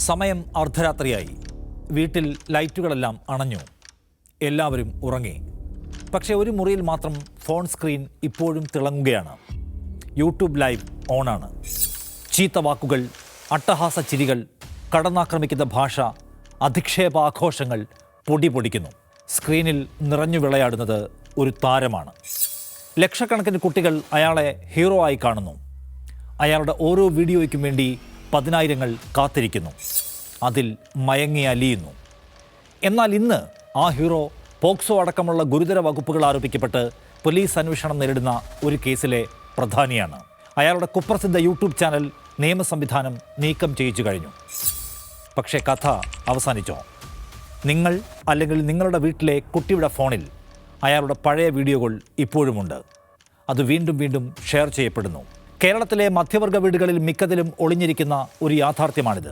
സമയം അർദ്ധരാത്രിയായി. വീട്ടിൽ ലൈറ്റുകളെല്ലാം അണഞ്ഞു. എല്ലാവരും ഉറങ്ങി. പക്ഷേ ഒരു മുറിയിൽ മാത്രം ഫോൺ സ്ക്രീൻ ഇപ്പോഴും തിളങ്ങുകയാണ്. യൂട്യൂബ് ലൈവ് ഓണാണ്. ചീത്ത വാക്കുകൾ, അട്ടഹാസ ചിരികൾ, കടന്നാക്രമിക്കുന്ന ഭാഷ, അധിക്ഷേപാഘോഷങ്ങൾ പൊടി പൊടിക്കുന്നു. സ്ക്രീനിൽ നിറഞ്ഞു വിളയാടുന്നത് ഒരു താരമാണ്. ലക്ഷക്കണക്കിന് കുട്ടികൾ അയാളെ ഹീറോ ആയി കാണുന്നു. അയാളുടെ ഓരോ വീഡിയോയ്ക്കും വേണ്ടി പതിനായിരങ്ങൾ കാത്തിരിക്കുന്നു. അതിൽ മയങ്ങി അലിയുന്നു. എന്നാൽ ഇന്ന് ആ ഹീറോ പോക്സോ അടക്കമുള്ള ഗുരുതര വകുപ്പുകൾ ആരോപിക്കപ്പെട്ട് പോലീസ് അന്വേഷണം നേരിടുന്ന ഒരു കേസിലെ പ്രധാനിയാണ്. അയാളുടെ കുപ്രസിദ്ധ യൂട്യൂബ് ചാനൽ നിയമ സംവിധാനം നീക്കം ചെയ്യിച്ചു കഴിഞ്ഞു. പക്ഷേ കഥ അവസാനിച്ചോ? നിങ്ങൾ അല്ലെങ്കിൽ നിങ്ങളുടെ വീട്ടിലെ കുട്ടിയുടെ ഫോണിൽ അയാളുടെ പഴയ വീഡിയോകൾ ഇപ്പോഴുമുണ്ട്. അത് വീണ്ടും വീണ്ടും ഷെയർ ചെയ്യപ്പെടുന്നു. കേരളത്തിലെ മധ്യവർഗ വീടുകളിൽ മിക്കതിലും ഒളിഞ്ഞിരിക്കുന്ന ഒരു യാഥാർത്ഥ്യമാണിത്.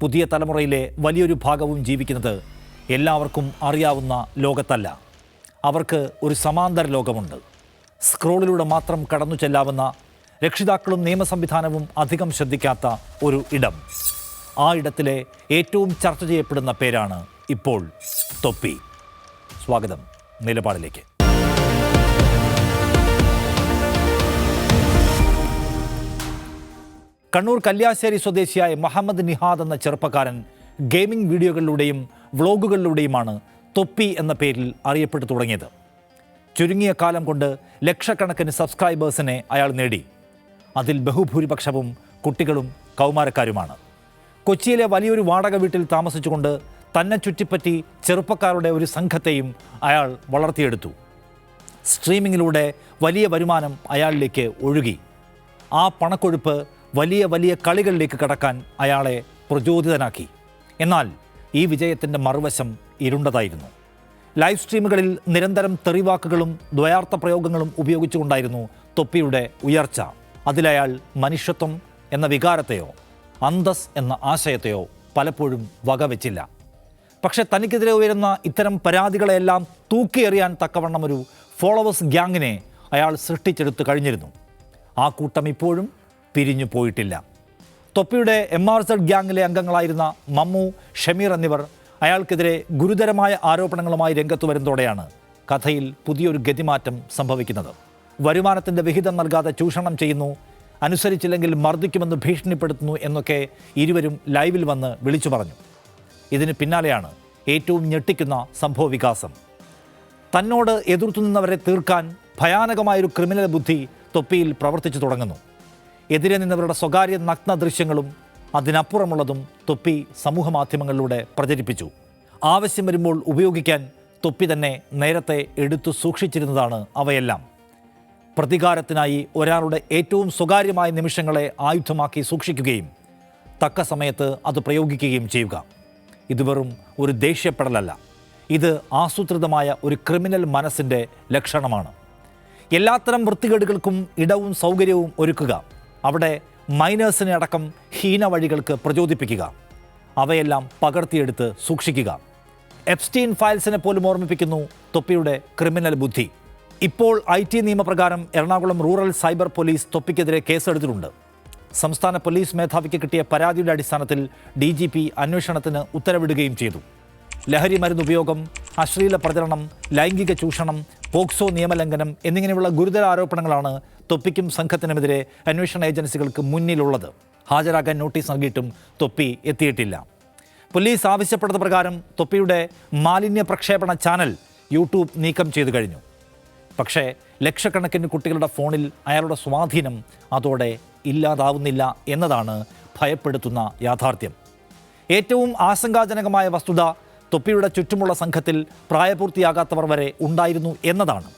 പുതിയ തലമുറയിലെ വലിയൊരു ഭാഗവും ജീവിക്കുന്നത് എല്ലാവർക്കും അറിയാവുന്ന ലോകത്തല്ല. അവർക്ക് ഒരു സമാന്തര ലോകമുണ്ട്. സ്ക്രോളിലൂടെ മാത്രം കടന്നു ചെല്ലാവുന്ന, രക്ഷിതാക്കളും നിയമ സംവിധാനവും അധികം ശ്രദ്ധിക്കാത്ത ഒരു ഇടം. ആ ഇടത്തിലെ ഏറ്റവും ചർച്ച ചെയ്യപ്പെടുന്ന പേരാണ് ഇപ്പോൾ തൊപ്പി. സ്വാഗതം നിലപാടിലേക്ക്. കണ്ണൂർ കല്യാശ്ശേരി സ്വദേശിയായ മുഹമ്മദ് നിഹാദ് എന്ന ചെറുപ്പക്കാരൻ ഗെയിമിംഗ് വീഡിയോകളിലൂടെയും വ്ളോഗുകളിലൂടെയുമാണ് തൊപ്പി എന്ന പേരിൽ അറിയപ്പെട്ടു തുടങ്ങിയത്. ചുരുങ്ങിയ കാലം കൊണ്ട് ലക്ഷക്കണക്കിന് സബ്സ്ക്രൈബേഴ്സിനെ അയാൾ നേടി. അതിൽ ബഹുഭൂരിപക്ഷവും കുട്ടികളും കൗമാരക്കാരുമാണ്. കൊച്ചിയിലെ വലിയൊരു വാടക വീട്ടിൽ താമസിച്ചുകൊണ്ട് തന്നെ ചുറ്റിപ്പറ്റി ചെറുപ്പക്കാരുടെ ഒരു സംഘത്തെയും അയാൾ വളർത്തിയെടുത്തു. സ്ട്രീമിങ്ങിലൂടെ വലിയ വരുമാനം അയാളിലേക്ക് ഒഴുകി. ആ പണക്കൊഴുപ്പ് വലിയ വലിയ കളികളിലേക്ക് കടക്കാൻ അയാളെ പ്രചോദിതനാക്കി. എന്നാൽ ഈ വിജയത്തിൻ്റെ മറുവശം ഇരുണ്ടതായിരുന്നു. ലൈവ് സ്ട്രീമുകളിൽ നിരന്തരം തെറിവാക്കുകളും ദ്വയാർത്ഥ പ്രയോഗങ്ങളും ഉപയോഗിച്ചുകൊണ്ടായിരുന്നു തൊപ്പിയുടെ ഉയർച്ച. അതിലയാൾ മനുഷ്യത്വം എന്ന വികാരത്തെയോ അന്തസ് എന്ന ആശയത്തെയോ പലപ്പോഴും വകവെച്ചില്ല. പക്ഷെ തനിക്കെതിരെ ഉയരുന്ന ഇത്തരം പരാതികളെല്ലാം തൂക്കിയെറിയാൻ തക്കവണ്ണം ഒരു ഫോളോവേഴ്സ് ഗ്യാങ്ങിനെ അയാൾ സൃഷ്ടിച്ചെടുത്തു കഴിഞ്ഞിരുന്നു. ആ കൂട്ടം ഇപ്പോഴും പിരിഞ്ഞു പോയിട്ടില്ല. തൊപ്പിയുടെ MRZ ഗ്യാങ്ങിലെ അംഗങ്ങളായിരുന്ന മമ്മു, ഷമീർ എന്നിവർ അയാൾക്കെതിരെ ഗുരുതരമായ ആരോപണങ്ങളുമായി രംഗത്തു വരുന്നതോടെയാണ് കഥയിൽ പുതിയൊരു ഗതിമാറ്റം സംഭവിക്കുന്നത്. വരുമാനത്തിൻ്റെ വിഹിതം നൽകാതെ ചൂഷണം ചെയ്യുന്നു, അനുസരിച്ചില്ലെങ്കിൽ മർദ്ദിക്കുമെന്ന് ഭീഷണിപ്പെടുത്തുന്നു എന്നൊക്കെ ഇരുവരും ലൈവിൽ വന്ന് വിളിച്ചു പറഞ്ഞു. ഇതിന് പിന്നാലെയാണ് ഏറ്റവും ഞെട്ടിക്കുന്ന സംഭവ വികാസം. തന്നോട് എതിർത്തു നിന്നവരെ തീർക്കാൻ ഭയാനകമായൊരു ക്രിമിനൽ ബുദ്ധി തൊപ്പിയിൽ പ്രവർത്തിച്ചു തുടങ്ങുന്നു. എതിരെ നിന്നവരുടെ സ്വകാര്യ നഗ്ന ദൃശ്യങ്ങളും അതിനപ്പുറമുള്ളതും തൊപ്പി സമൂഹ മാധ്യമങ്ങളിലൂടെ പ്രചരിപ്പിച്ചു. ആവശ്യം വരുമ്പോൾ ഉപയോഗിക്കാൻ തൊപ്പി തന്നെ നേരത്തെ എടുത്തു സൂക്ഷിച്ചിരുന്നതാണ് അവയെല്ലാം. പ്രതികാരത്തിനായി ഒരാളുടെ ഏറ്റവും സ്വകാര്യമായ നിമിഷങ്ങളെ ആയുധമാക്കി സൂക്ഷിക്കുകയും തക്ക സമയത്ത് അത് പ്രയോഗിക്കുകയും ചെയ്യുക. ഇത് വെറും ഒരു ദേഷ്യപ്പെടലല്ല. ഇത് ആസൂത്രിതമായ ഒരു ക്രിമിനൽ മനസ്സിൻ്റെ ലക്ഷണമാണ്. എല്ലാത്തരം വൃത്തികേടുകൾക്കും ഇടവും സൗകര്യവും ഒരുക്കുക. അവിടെ മൈനേഴ്സിനെ അടക്കം ഹീന വഴികൾക്ക് പ്രചോദിപ്പിക്കുക. അവയെല്ലാം പകർത്തിയെടുത്ത് സൂക്ഷിക്കുക. എപ്സ്റ്റീൻ ഫയൽസിനെ പോലും ഓർമ്മിപ്പിക്കുന്നു തൊപ്പിയുടെ ക്രിമിനൽ ബുദ്ധി. ഇപ്പോൾ IT നിയമപ്രകാരം എറണാകുളം റൂറൽ സൈബർ പോലീസ് തൊപ്പിക്കെതിരെ കേസെടുത്തിട്ടുണ്ട്. സംസ്ഥാന പോലീസ് മേധാവിക്ക് കിട്ടിയ പരാതിയുടെ അടിസ്ഥാനത്തിൽ DGP അന്വേഷണത്തിന് ഉത്തരവിടുകയും ചെയ്തു. ലഹരി മരുന്ന് ഉപയോഗം, അശ്ലീല പ്രചരണം, ലൈംഗിക ചൂഷണം, പോക്സോ നിയമലംഘനം എന്നിങ്ങനെയുള്ള ഗുരുതര ആരോപണങ്ങളാണ് തൊപ്പിക്കും സംഘത്തിനുമെതിരെ അന്വേഷണ ഏജൻസികൾക്ക് മുന്നിലുള്ളത്. ഹാജരാക്കാൻ നോട്ടീസ് നൽകിയിട്ടും തൊപ്പി എത്തിയിട്ടില്ല. പോലീസ് ആവശ്യപ്പെട്ടത് പ്രകാരം തൊപ്പിയുടെ മാലിന്യ പ്രക്ഷേപണ ചാനൽ യൂട്യൂബ് നീക്കം ചെയ്തു കഴിഞ്ഞു. പക്ഷേ ലക്ഷക്കണക്കിന് കുട്ടികളുടെ ഫോണിൽ അയാളുടെ സ്വാധീനം അതോടെ ഇല്ലാതാവുന്നില്ല എന്നതാണ് ഭയപ്പെടുത്തുന്ന യാഥാർത്ഥ്യം. ഏറ്റവും ആശങ്കാജനകമായ വസ്തുത തൊപ്പിയുടെ ചുറ്റുമുള്ള സംഘത്തിൽ പ്രായപൂർത്തിയാകാത്തവർ വരെ ഉണ്ടായിരുന്നു എന്നതാണ്.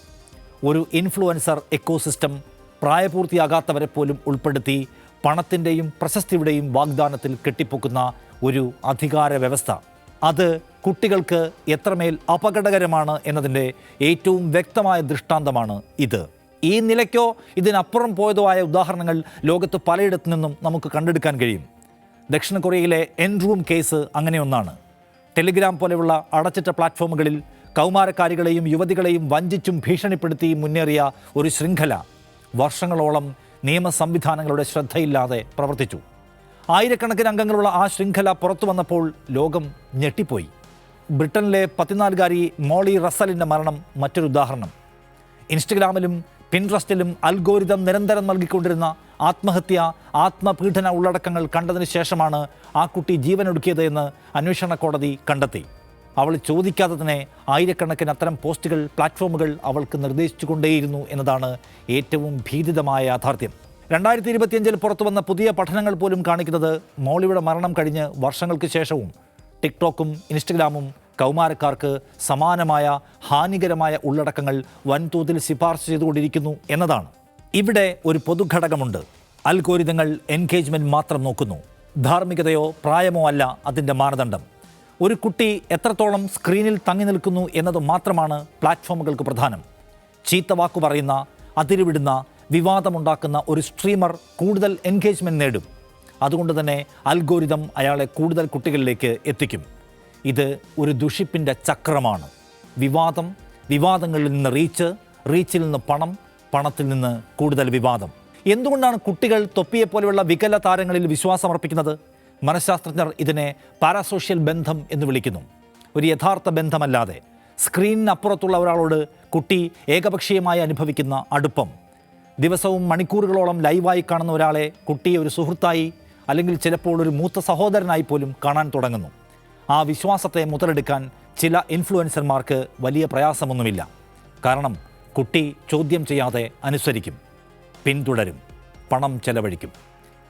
ഒരു ഇൻഫ്ലുവൻസർ എക്കോസിസ്റ്റം പ്രായപൂർത്തിയാകാത്തവരെ പോലും ഉൾപ്പെടുത്തി പണത്തിൻ്റെയും പ്രശസ്തിയുടെയും വാഗ്ദാനത്തിൽ കെട്ടിപ്പൊക്കുന്ന ഒരു അധികാര വ്യവസ്ഥ. അത് കുട്ടികൾക്ക് എത്രമേൽ അപകടകരമാണ് എന്നതിൻ്റെ ഏറ്റവും വ്യക്തമായ ദൃഷ്ടാന്തമാണ് ഇത്. ഈ നിലയ്ക്കോ ഇതിനപ്പുറം പോയതോ ആയ ഉദാഹരണങ്ങൾ ലോകത്ത് പലയിടത്തു നിന്നും നമുക്ക് കണ്ടെടുക്കാൻ കഴിയും. ദക്ഷിണ കൊറിയയിലെ എൻറൂം കേസ് അങ്ങനെയൊന്നാണ്. ടെലിഗ്രാം പോലെയുള്ള അടച്ചിട്ട പ്ലാറ്റ്ഫോമുകളിൽ കൗമാരക്കാരികളെയും യുവതികളെയും വഞ്ചിച്ചും ഭീഷണിപ്പെടുത്തിയും മുന്നേറിയ ഒരു ശൃംഖല വർഷങ്ങളോളം നിയമ സംവിധാനങ്ങളുടെ ശ്രദ്ധയില്ലാതെ പ്രവർത്തിച്ചു. ആയിരക്കണക്കിന് അംഗങ്ങളുള്ള ആ ശൃംഖല പുറത്തു വന്നപ്പോൾ ലോകം ഞെട്ടിപ്പോയി. ബ്രിട്ടനിലെ 14-കാരി മോളി റസ്സലിൻ്റെ മരണം മറ്റൊരു ഉദാഹരണം. ഇൻസ്റ്റഗ്രാമിലും പിൻട്രസ്റ്റിലും അൽഗോരിതം നിരന്തരം നൽകിക്കൊണ്ടിരുന്ന ആത്മപീഡന ഉള്ളടക്കങ്ങൾ കണ്ടതിന് ശേഷമാണ് ആ കുട്ടി ജീവനൊടുക്കിയത് എന്ന് അന്വേഷണ കോടതി കണ്ടെത്തി. അവൾ ചോദിക്കാതെ തന്നെ ആയിരക്കണക്കിന് അത്തരം പോസ്റ്റുകൾ പ്ലാറ്റ്ഫോമുകൾ അവൾക്ക് നിർദ്ദേശിച്ചുകൊണ്ടേയിരുന്നു എന്നതാണ് ഏറ്റവും ഭീതിതമായ യാഥാർത്ഥ്യം. 2025 പുറത്തു വന്ന പുതിയ പഠനങ്ങൾ പോലും കാണിക്കുന്നത് മോളിയുടെ മരണം കഴിഞ്ഞ് വർഷങ്ങൾക്ക് ശേഷവും ടിക്ടോക്കും ഇൻസ്റ്റഗ്രാമും കൗമാരക്കാർക്ക് സമാനമായ ഹാനികരമായ ഉള്ളടക്കങ്ങൾ വൻതോതിൽ ശുപാർശ ചെയ്തുകൊണ്ടിരിക്കുന്നു എന്നതാണ്. ഇവിടെ ഒരു പൊതുഘടകമുണ്ട്. അൽഗോരിതങ്ങൾ എൻഗേജ്മെൻറ്റ് മാത്രം നോക്കുന്നു. ധാർമ്മികതയോ പ്രായമോ അല്ല അതിൻ്റെ മാനദണ്ഡം. ഒരു കുട്ടി എത്രത്തോളം സ്ക്രീനിൽ തങ്ങി നിൽക്കുന്നു എന്നത് മാത്രമാണ് പ്ലാറ്റ്ഫോമുകൾക്ക് പ്രധാനം. ചീത്ത വാക്കു പറയുന്ന, അതിരുവിടുന്ന, വിവാദമുണ്ടാക്കുന്ന ഒരു സ്ട്രീമർ കൂടുതൽ എൻഗേജ്മെൻറ്റ് നേടും. അതുകൊണ്ട് തന്നെ അൽഗോരിതം അയാളെ കൂടുതൽ കുട്ടികളിലേക്ക് എത്തിക്കും. ഇത് ഒരു ദുഷിപ്പിൻ്റെ ചക്രമാണ്. വിവാദങ്ങളിൽ നിന്ന് റീച്ചിൽ നിന്ന് പണത്തിൽ നിന്ന് കൂടുതൽ വിവാദം. എന്തുകൊണ്ടാണ് കുട്ടികൾ തൊപ്പിയെപ്പോലെയുള്ള വികല താരങ്ങളിൽ വിശ്വാസമർപ്പിക്കുന്നത്? മനഃശാസ്ത്രജ്ഞർ ഇതിനെ പാരാസോഷ്യൽ ബന്ധം എന്ന് വിളിക്കുന്നു. ഒരു യഥാർത്ഥ ബന്ധമല്ലാതെ സ്ക്രീനിനപ്പുറത്തുള്ള ഒരാളോട് കുട്ടി ഏകപക്ഷീയമായി അനുഭവിക്കുന്ന അടുപ്പം. ദിവസവും മണിക്കൂറുകളോളം ലൈവായി കാണുന്ന ഒരാളെ കുട്ടി ഒരു സുഹൃത്തായി അല്ലെങ്കിൽ ചിലപ്പോൾ ഒരു മൂത്ത സഹോദരനായി പോലും കാണാൻ തുടങ്ങുന്നു. ആ വിശ്വാസത്തെ മുതലെടുക്കാൻ ചില ഇൻഫ്ലുവൻസർമാർക്ക് വലിയ പ്രയാസമൊന്നുമില്ല. കാരണം കുട്ടി ചോദ്യം ചെയ്യാതെ അനുസരിക്കും, പിന്തുടരും, പണം ചെലവഴിക്കും.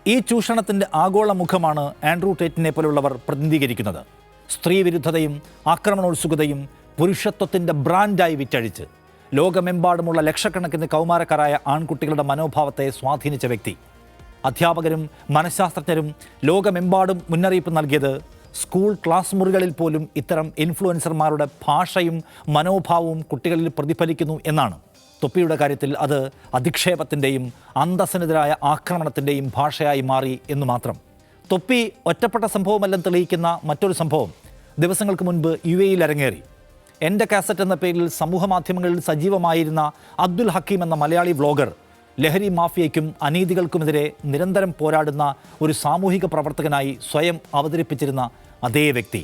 ഈ ചൂഷണത്തിൻ്റെ ആഗോള മുഖമാണ് ആൻഡ്രൂ ടേറ്റിനെ പോലുള്ളവർ പ്രതിനിധീകരിക്കുന്നത്. സ്ത്രീവിരുദ്ധതയും ആക്രമണോത്സുകതയും പുരുഷത്വത്തിൻ്റെ ബ്രാൻഡായി വിറ്റഴിച്ച് ലോകമെമ്പാടുമുള്ള ലക്ഷക്കണക്കിന് കൗമാരക്കാരായ ആൺകുട്ടികളുടെ മനോഭാവത്തെ സ്വാധീനിച്ച വ്യക്തി. അധ്യാപകരും മനഃശാസ്ത്രജ്ഞരും ലോകമെമ്പാടും മുന്നറിയിപ്പ് നൽകിയത് സ്കൂൾ ക്ലാസ് മുറികളിൽ പോലും ഇത്തരം ഇൻഫ്ലുവൻസർമാരുടെ ഭാഷയും മനോഭാവവും കുട്ടികളിൽ പ്രതിഫലിക്കുന്നു എന്നാണ്. തൊപ്പിയുടെ കാര്യത്തിൽ അത് അധിക്ഷേപത്തിൻ്റെയും അന്തസ്സിനെതിരായ ആക്രമണത്തിൻ്റെയും ഭാഷയായി മാറി എന്ന് മാത്രം. തൊപ്പി ഒറ്റപ്പെട്ട സംഭവമല്ലെന്ന് തെളിയിക്കുന്ന മറ്റൊരു സംഭവം ദിവസങ്ങൾക്ക് മുൻപ് UAE അരങ്ങേറി. എൻ്റെ കാസറ്റ് എന്ന പേരിൽ സമൂഹമാധ്യമങ്ങളിൽ സജീവമായിരുന്ന അബ്ദുൽ ഹക്കീം എന്ന മലയാളി വ്ളോഗർ ലഹരി മാഫിയയ്ക്കും അനീതികൾക്കുമെതിരെ നിരന്തരം പോരാടുന്ന ഒരു സാമൂഹിക പ്രവർത്തകനായി സ്വയം അവതരിപ്പിച്ചിരുന്ന അതേ വ്യക്തി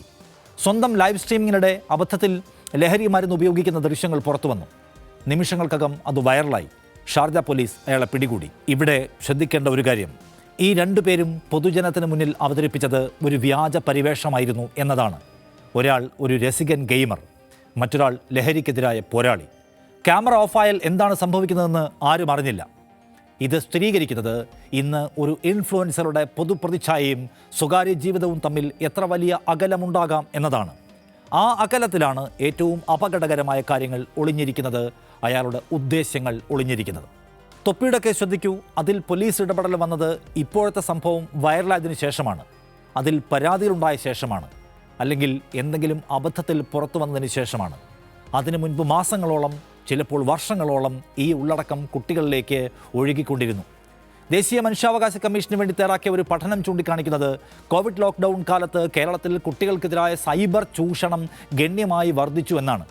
സ്വന്തം ലൈവ് സ്ട്രീമിങ്ങിനിടെ അബദ്ധത്തിൽ ലഹരി മരുന്ന് ഉപയോഗിക്കുന്ന ദൃശ്യങ്ങൾ പുറത്തു വന്നു. നിമിഷങ്ങൾക്കകം അത് വൈറലായി. ഷാർജ പോലീസ് അയാളെ പിടികൂടി. ഇവിടെ ശ്രദ്ധിക്കേണ്ട ഒരു കാര്യം, ഈ രണ്ടുപേരും പൊതുജനത്തിന് മുന്നിൽ അവതരിപ്പിച്ചത് ഒരു വ്യാജ പരിവേഷമായിരുന്നു എന്നതാണ്. ഒരാൾ ഒരു രസികൻ ഗെയിമർ, മറ്റൊരാൾ ലഹരിക്കെതിരായ പോരാളി. ക്യാമറ ഓഫായാൽ എന്താണ് സംഭവിക്കുന്നതെന്ന് ആരും അറിഞ്ഞില്ല. ഇത് സ്ഥിരീകരിക്കുന്നത് ഇന്ന് ഒരു ഇൻഫ്ലുവൻസറുടെ പൊതുപ്രതിച്ഛായയും സ്വകാര്യ ജീവിതവും തമ്മിൽ എത്ര വലിയ അകലമുണ്ടാകാം എന്നതാണ്. ആ അകലത്തിലാണ് ഏറ്റവും അപകടകരമായ കാര്യങ്ങൾ ഒളിഞ്ഞിരിക്കുന്നത്, അയാളുടെ ഉദ്ദേശ്യങ്ങൾ ഒളിഞ്ഞിരിക്കുന്നത്. തൊപ്പിയുടെ കേസ് ശ്രദ്ധിക്കൂ. അതിൽ പോലീസ് ഇടപെടൽ വന്നത് ഇപ്പോഴത്തെ സംഭവം വൈറലായതിനു ശേഷമാണ്, അതിൽ പരാതികളുണ്ടായ ശേഷമാണ്, അല്ലെങ്കിൽ എന്തെങ്കിലും അബദ്ധത്തിൽ പുറത്തു വന്നതിന് ശേഷമാണ്. അതിനു മുൻപ് മാസങ്ങളോളം, ചിലപ്പോൾ വർഷങ്ങളോളം ഈ ഉള്ളടക്കം കുട്ടികളിലേക്ക് ഒഴുകിക്കൊണ്ടിരുന്നു. ദേശീയ മനുഷ്യാവകാശ കമ്മീഷന് വേണ്ടി തയ്യാറാക്കിയ ഒരു പഠനം ചൂണ്ടിക്കാണിക്കുന്നത് കോവിഡ് ലോക്ക്ഡൗൺ കാലത്ത് കേരളത്തിൽ കുട്ടികൾക്കെതിരായ സൈബർ ചൂഷണം ഗണ്യമായി വർദ്ധിച്ചു എന്നാണ്.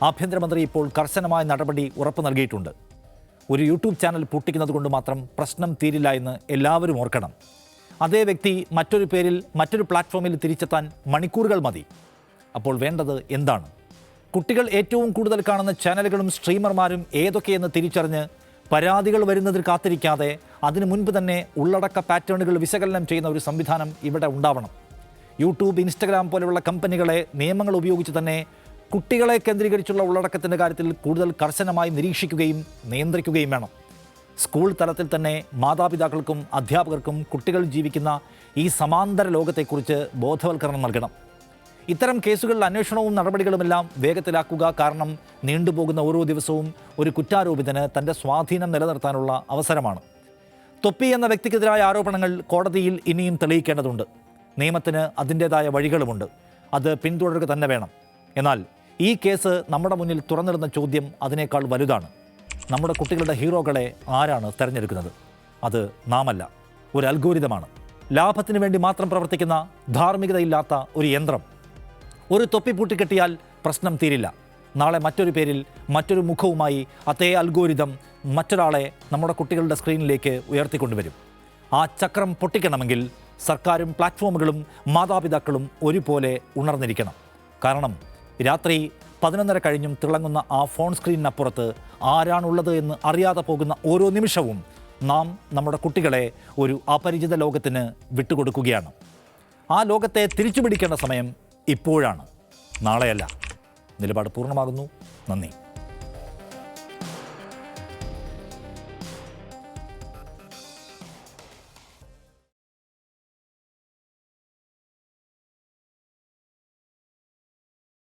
ആഭ്യന്തരമന്ത്രി ഇപ്പോൾ കർശനമായ നടപടി ഉറപ്പു നൽകിയിട്ടുണ്ട്. ഒരു യൂട്യൂബ് ചാനൽ പൂട്ടിക്കുന്നത് കൊണ്ട് മാത്രം പ്രശ്നം തീരില്ല എന്ന് എല്ലാവരും ഓർക്കണം. അതേ വ്യക്തി മറ്റൊരു പേരിൽ മറ്റൊരു പ്ലാറ്റ്ഫോമിൽ തിരിച്ചെത്താൻ മണിക്കൂറുകൾ മതി. അപ്പോൾ വേണ്ടത് എന്താണ്? കുട്ടികൾ ഏറ്റവും കൂടുതൽ കാണുന്ന ചാനലുകളും സ്ട്രീമർമാരും ഏതൊക്കെയെന്ന് തിരിച്ചറിഞ്ഞ് പരാതികൾ വരുന്നതിൽ കാത്തിരിക്കാതെ അതിനു മുൻപ് തന്നെ ഉള്ളടക്ക പാറ്റേണുകൾ വിശകലനം ചെയ്യുന്ന ഒരു സംവിധാനം ഇവിടെ ഉണ്ടാവണം. യൂട്യൂബ്, ഇൻസ്റ്റഗ്രാം പോലെയുള്ള കമ്പനികളെ നിയമങ്ങൾ ഉപയോഗിച്ച് തന്നെ കുട്ടികളെ കേന്ദ്രീകരിച്ചുള്ള ഉള്ളടക്കത്തിൻ്റെ കാര്യത്തിൽ കൂടുതൽ കർശനമായി നിരീക്ഷിക്കുകയും നിയന്ത്രിക്കുകയും വേണം. സ്കൂൾ തലത്തിൽ തന്നെ മാതാപിതാക്കൾക്കും അധ്യാപകർക്കും കുട്ടികൾ ജീവിക്കുന്ന ഈ സമാന്തര ലോകത്തെക്കുറിച്ച് ബോധവൽക്കരണം നൽകണം. ഇത്തരം കേസുകളിൽ അന്വേഷണവും നടപടികളുമെല്ലാം വേഗത്തിലാക്കുക. കാരണം നീണ്ടുപോകുന്ന ഓരോ ദിവസവും ഒരു കുറ്റാരോപിതന് തൻ്റെ സ്വാധീനം നിലനിർത്താനുള്ള അവസരമാണ്. തൊപ്പി എന്ന വ്യക്തിക്കെതിരായ ആരോപണങ്ങൾ കോടതിയിൽ ഇനിയും തെളിയിക്കേണ്ടതുണ്ട്. നിയമത്തിന് അതിൻ്റേതായ വഴികളുമുണ്ട്. അത് പിന്തുടരുക തന്നെ വേണം. എന്നാൽ ഈ കേസ് നമ്മുടെ മുന്നിൽ തുറന്നിടുന്ന ചോദ്യം അതിനേക്കാൾ വലുതാണ്. നമ്മുടെ കുട്ടികളുടെ ഹീറോകളെ ആരാണ് തിരഞ്ഞെടുക്കുന്നത്? അത് നാമല്ല, ഒരു അൽഗോരിതമാണ്. ലാഭത്തിന് വേണ്ടി മാത്രം പ്രവർത്തിക്കുന്ന ധാർമ്മികതയില്ലാത്ത ഒരു യന്ത്രം. ഒരു തൊപ്പി പൂട്ടിക്കെട്ടിയാൽ പ്രശ്നം തീരില്ല. നാളെ മറ്റൊരു പേരിൽ മറ്റൊരു മുഖവുമായി അതേ അൽഗോരിതം മറ്റൊരാളെ നമ്മുടെ കുട്ടികളുടെ സ്ക്രീനിലേക്ക് ഉയർത്തിക്കൊണ്ടുവരും. ആ ചക്രം പൊട്ടിക്കണമെങ്കിൽ സർക്കാരും പ്ലാറ്റ്ഫോമുകളും മാതാപിതാക്കളും ഒരുപോലെ ഉണർന്നിരിക്കണം. കാരണം രാത്രി 11:30 കഴിഞ്ഞും തിളങ്ങുന്ന ആ ഫോൺ സ്ക്രീനിനപ്പുറത്ത് ആരാണുള്ളത് എന്ന് അറിയാതെ പോകുന്ന ഓരോ നിമിഷവും നാം നമ്മുടെ കുട്ടികളെ ഒരു അപരിചിത ലോകത്തിന് വിട്ടുകൊടുക്കുകയാണ്. ആ ലോകത്തെ തിരിച്ചുപിടിക്കേണ്ട സമയം ഇപ്പോഴാണ്, നാളെയല്ല. നിലപാട് പൂർണ്ണമാകുന്നു. നന്ദി.